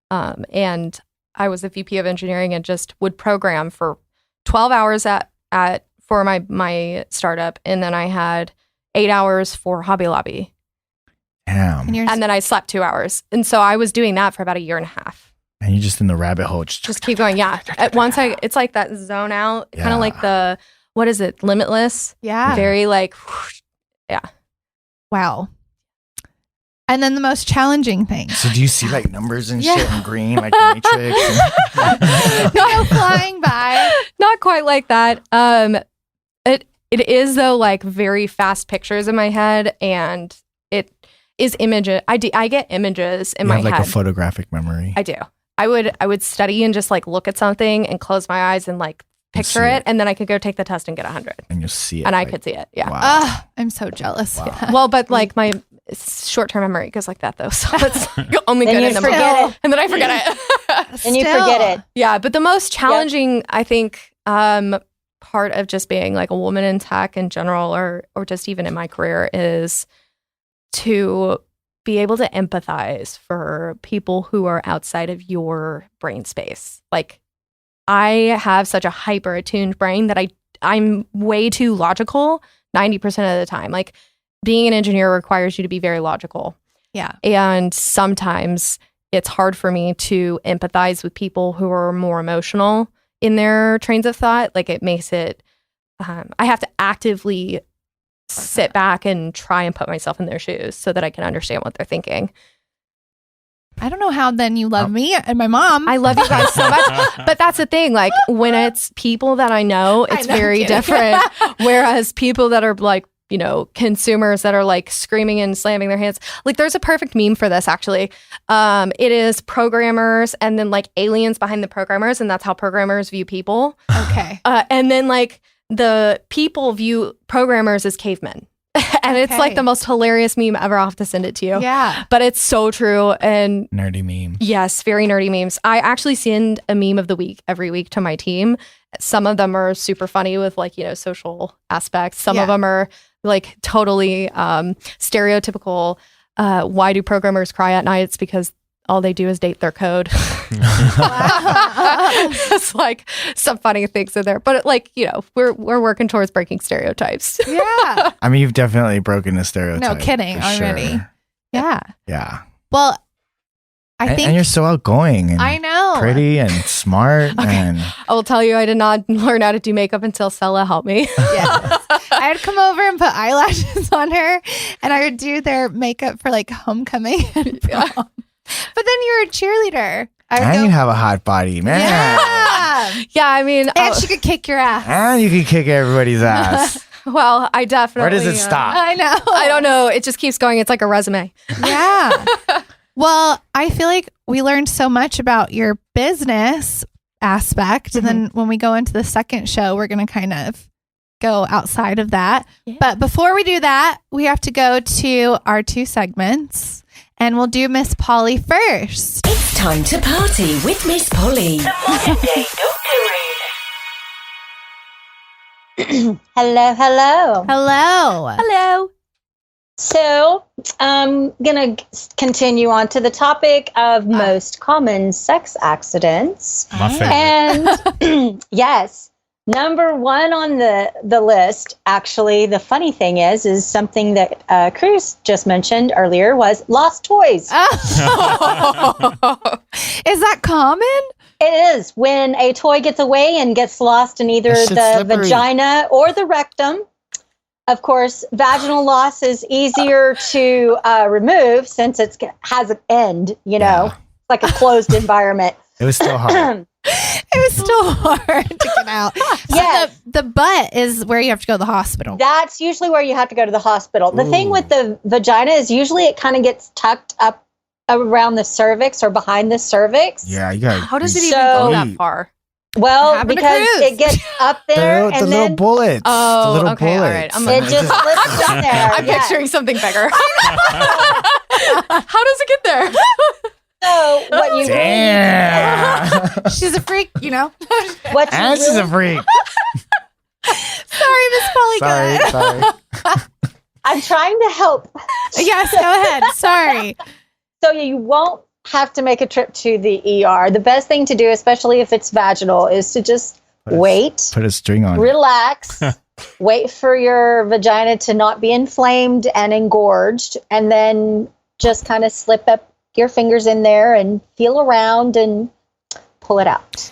and I was the VP of engineering and just would program for 12 hours for my startup, and then I had 8 hours for Hobby Lobby. Damn. And then I slept 2 hours, and so I was doing that for about a year and a half. And you're just in the rabbit hole. Just keep going. Yeah. At once it's like that zone out, kind Yeah. of like the, what is it? Limitless. Yeah. Very like, whoosh, yeah. Wow. And then the most challenging thing. So do you see like numbers and Yeah. shit in green, like the Matrix? No, flying by. Not quite like that. It is though like very fast pictures in my head, and it is images. I get images in You my have like head. a photographic memory. I do. I would study and just like look at something and close my eyes and like picture see it, it. and then I could go take the test and get 100, And you'll see it. and I like, could see it. Yeah. Wow. I'm so jealous. Wow. Yeah. Well, but like my short-term memory goes like that though, so it's only Then good you in the forget moment. it. And then I forget it. And you forget it. Yeah, but the most challenging, I think, part of just being like a woman in tech in general, or just even in my career, is to be able to empathize for people who are outside of your brain space. Like, I have such a hyper attuned brain that I'm way too logical 90% of the time. Like, being an engineer requires you to be very logical. Yeah. And sometimes it's hard for me to empathize with people who are more emotional in their trains of thought. Like, it makes it, I have to actively sit back and try and put myself in their shoes so that I can understand what they're thinking. I don't know how then you love me and my mom. I love you guys so much. But that's the thing. Like, when it's people that I know, it's I know, very I'm kidding. different. Whereas people that are like, you know, consumers that are like screaming and slamming their hands. Like, there's a perfect meme for this, actually. It is programmers and then like aliens behind the programmers. And that's how programmers view people. Okay. And then like the people view programmers as cavemen. And it's like Okay. the most hilarious meme ever. I'll have to send it to you. Yeah. But it's so true. And Nerdy meme. yes, very nerdy memes. I actually send a meme of the week every week to my team. Some of them are super funny with like, you know, social aspects. Some of Yeah. them are like totally stereotypical. Why do programmers cry at night? It's because all they do is date their code. It's like some funny things in there. But like, you know, we're working towards breaking stereotypes. Yeah. I mean, you've definitely broken the stereotype. No kidding, for already. sure. Yeah. Yeah. Well, And you're so outgoing and I know. pretty and smart. And I will tell you, I did not learn how to do makeup until Stella helped me. Yes. I'd come over and put eyelashes on her, and I would do their makeup for like homecoming and prom. But then you were a cheerleader. you have a hot body, man. Yeah. Yeah, I mean, And she could kick your ass. And you can kick everybody's ass. well, I definitely. Where does it stop? I know. I don't know. It just keeps going. It's like a resume. Yeah. Well, I feel like we learned so much about your business aspect. And then when we go into the second show, we're going to kind of go outside of that. Yeah. But before we do that, we have to go to our 2 segments. And we'll do Miss Polly first. It's time to party with Miss Polly. The modern day Hello, hello. Hello. Hello. So I'm going to continue on to the topic of most common sex accidents. My favorite. And yes, number 1 on the list, actually, the funny thing is something that Cruz just mentioned earlier was lost toys. Is that common? It is when a toy gets away and gets lost in either That shit's the slippery. vagina or the rectum. Of course, vaginal loss is easier to remove since it has an end, like a closed environment. It was still hard. It was still hard to get out. Yes. So the butt is where you have to go to the hospital. That's usually where you have to go to the hospital. The thing with the vagina is usually it kind of gets tucked up around the cervix or behind the cervix. Yeah, you got. How does it even So- go that far? Well, Happened to because Cruz. it gets up there the and little then bullets. Oh, the little okay, all right. bullets. it just slips in there. I'm yeah. picturing something bigger. How does it get there? So what you Damn. She's a freak, what you And she's a really, freak. Sorry, Miss Polly. go ahead. Sorry. I'm trying to help. Yes, go ahead. Sorry. So you won't have to make a trip to the ER. The best thing to do, especially if it's vaginal, is to just wait, Put a string on. relax, wait for your vagina to not be inflamed and engorged, and then just kind of slip up your fingers in there and feel around and pull it out.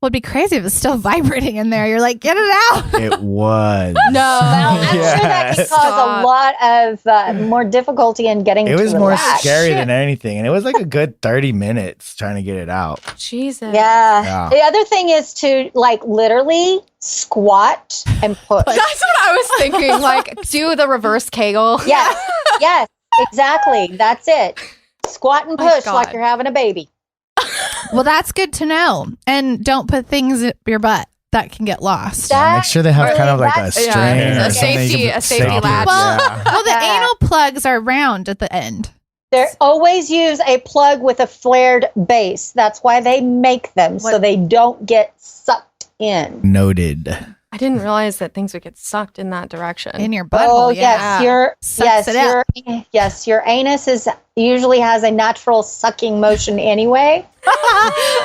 Would be crazy if it's still vibrating in there. You're like, get it out. It was. No. Well, I'm sure that can Yes. cause a lot of more difficulty in getting It was to more relax. scary Shit. than anything. And it was like a good 30 minutes trying to get it out. Jesus. Yeah. Yeah. The other thing is to literally squat and push. That's what I was thinking. Like, do the reverse Kegel. Yes. Yes. Exactly. That's it. Squat and My push like God. you're having a baby. Well, that's good to know. And don't put things in your butt that can get lost. Make sure they have kind of like a That's- string Yeah. or A something. safety- you can a safety safety latch. Well, Yeah. well, the anal plugs are round at the end. They always use a plug with a flared base. That's why they make them, so they don't get sucked in. Noted. I didn't realize that things would get sucked in that direction. In your butthole, Oh yeah. yes, Sucks it up. your anus usually has a natural sucking motion anyway.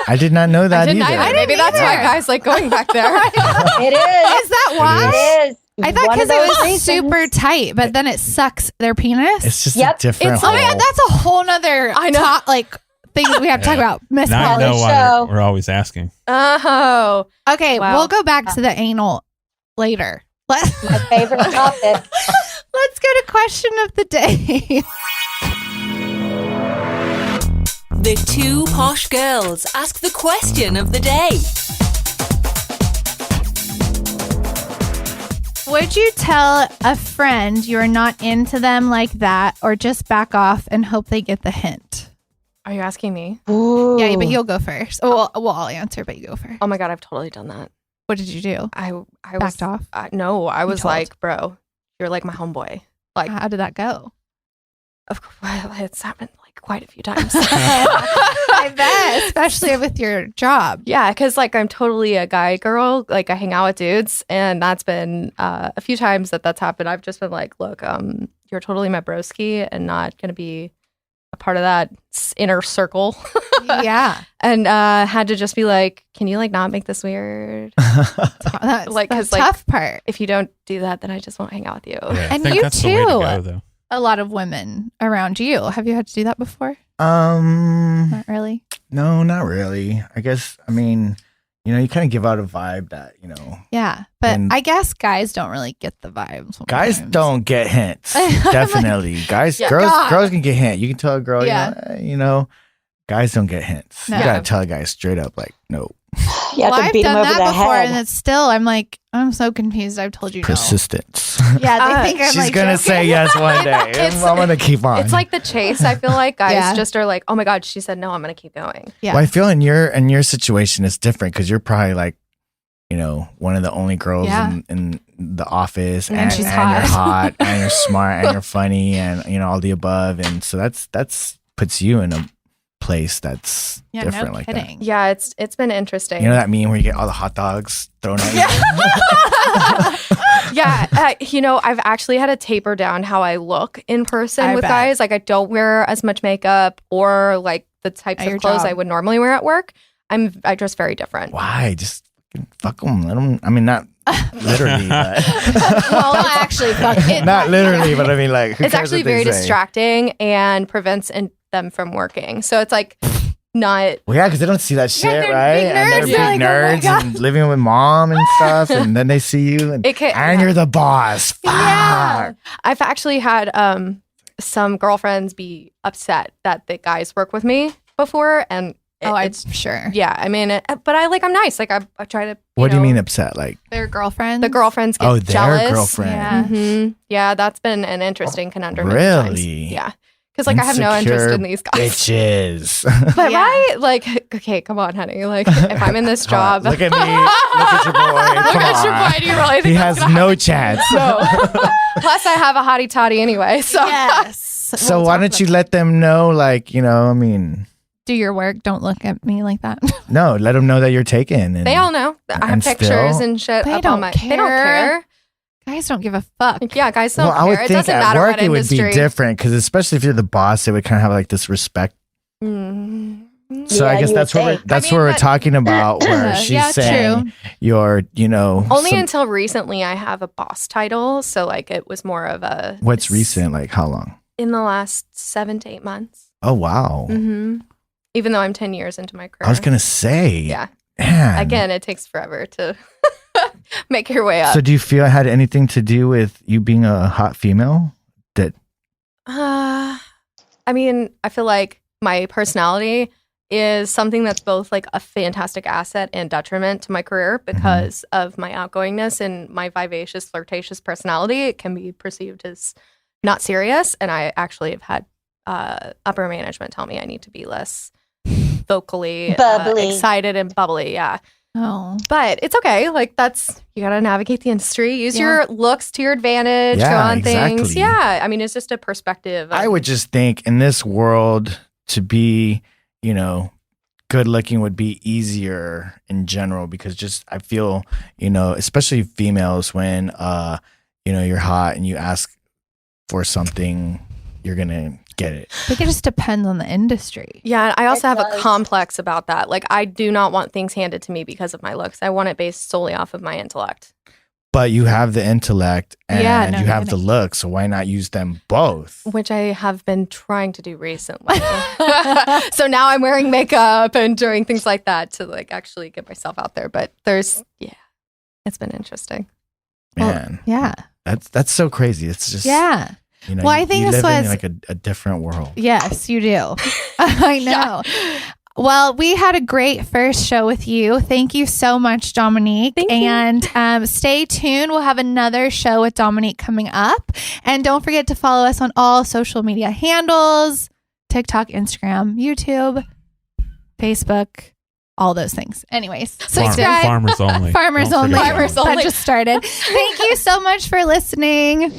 I did not know I that didn't either. either. Maybe that's why guys like going back there. It is. Is that why? It is. I thought One of because it those was reasons. super tight, but then it sucks their penis. It's just Yep. a different Oh my god, hole. that's a whole nother I know. thing we have to talk about. Miss Now Polly. you know why So- we're always asking. Oh. Okay, Wow. we'll go back to the anal later. Let's My favorite topic. go to question of the day. The 2 posh girls ask the question of the day. Would you tell a friend you're not into them like that, or just back off and hope they get the hint? Are you asking me? Yeah, but you'll go first. Well, I'll answer, but you go first. Oh my God, I've totally done that. What did you do? I was Backed off? No, I was told. like, bro, you're like my homeboy. Like, How did that go? of course, it's happened like quite a few times. I bet, especially with your job. Yeah, because like I'm totally a guy girl. Like I hang out with dudes, and that's been a few times that's happened. I've just been like, look, you're totally my broski, and not gonna be a part of that inner circle. Yeah, And had to just be like, can you like not make this weird? that's Like, the 'cause, like, tough part. If you don't do that, then I just won't hang out with you. Yeah, I And think you that's the way to too. go, though. a lot of women around you. Have you had to do that before? Not really. No, not really. I guess, I mean, you kind of give out a vibe that, Yeah, but I guess guys don't really get the vibes. Guys don't get hints. Definitely. Guys, girls can get hints. You can tell a girl, guys don't get hints. No. You got to tell a guy straight up, like, no. You have to I've beat him done over that the before, head. and it's still, I'm so confused. I've told you Persistence. no. Yeah, they think I'm She's like going to joking. say yes one day. I'm going to keep on. It's like the chase. I feel like guys just are like, oh my God, she said no, I'm going to keep going. Yeah. Well, I feel in your situation it's different because you're probably like, one of the only girls in the office, And she's you're hot. hot, and you're smart, and you're funny, and all the above, and so that's puts you in a place that's different, no like kidding. Yeah, it's been interesting. that. You know that meme where you get all the hot dogs thrown at you? Yeah, I've actually had to taper down how I look in person I with bet. guys. Like, I don't wear as much makeup or like the types At your of clothes job. I would normally wear at work. I dress very different. Why? Just fuck them. Let them. I mean, not literally, but Well, actually, fuck it. not literally, but I mean, like, who It's cares actually what they very say? distracting and prevents them from working. So it's like not. Well, yeah, because they don't see that shit, they're right? big And they're nerds. big They're like, oh my nerds and living with mom and stuff, and then they see you, and you're the boss. Fuck. Yeah. I've actually had some girlfriends be upset that the guys work with me before, and I'm sure. yeah. I mean, but I'm nice. Like I try to. What do you mean upset? Like, Their girlfriends. The girlfriends get their jealous. girlfriend. Yeah. Mhm. Yeah, that's been an interesting conundrum. at Really? times. Yeah. Because I have no interest in these guys. Bitches. But Yeah. right? Like, okay, come on, honey. Like, if I'm in this job, Look at me. Look at your boy. Come Look at your on. boy. Do you really think He that's has gonna no chance. No. Plus, I have a hottie toddy anyway. So Yes. So why don't you let them know, like, I mean, do your work? Don't look at me like that. no, let them know that you're taken. And they all know. I have And pictures still- and shit They up don't on my. They don't care. care. Guys don't give a fuck. Yeah, guys don't well, I care. would It think doesn't at matter work what it would industry. be different because especially if you're the boss, it would kind of have like this respect. Mm. So Yeah, I guess you that's would what we're think. that's I mean, what we're but- talking about. Where Yeah, she's saying you're, Only some- until recently I have a boss title, so like it was more of a. what's recent? Like how long? In the last 7 to 8 months. Oh wow! Mm-hmm. Even though I'm 10 years into my career. I was gonna say, Yeah. man. Again, it takes forever to make your way up. So do you feel it had anything to do with you being a hot female? That I mean, I feel like my personality is something that's both like a fantastic asset and detriment to my career because of my outgoingness and my vivacious, flirtatious personality. It can be perceived as not serious. And I actually have had upper management tell me I need to be less vocally Bubbly. excited and bubbly. Yeah. Oh. But it's okay. Like you got to navigate the industry. Use your looks to your advantage. Yeah, go on things. exactly. Yeah. I mean, it's just a perspective. I would just think in this world to be, good looking would be easier in general because just I feel, especially females when you're hot and you ask for something, you're gonna get it. I think it just depends on the industry. Yeah, I also It have a does. complex about that. Like, I do not want things handed to me because of my looks. I want it based solely off of my intellect. But you have the intellect and Yeah, no you have the kidding. look, so why not use them both? Which I have been trying to do recently. So now I'm wearing makeup and doing things like that to like actually get myself out there. But it's been interesting. Man, Yeah. that's so crazy. It's just Yeah. Well, Well, I think you this live in was- like a different world. Yes, you do. I know. Well, we had a great first show with you. Thank you so much, Dominique. Thank you. And stay tuned. We'll have another show with Dominique coming up. And don't forget to follow us on all social media handles, TikTok, Instagram, YouTube, Facebook, all those things. Anyways, subscribe. Farmers only. Farmers Don't only. forget Farmers farmers. only. That just started. Thank you so much for listening.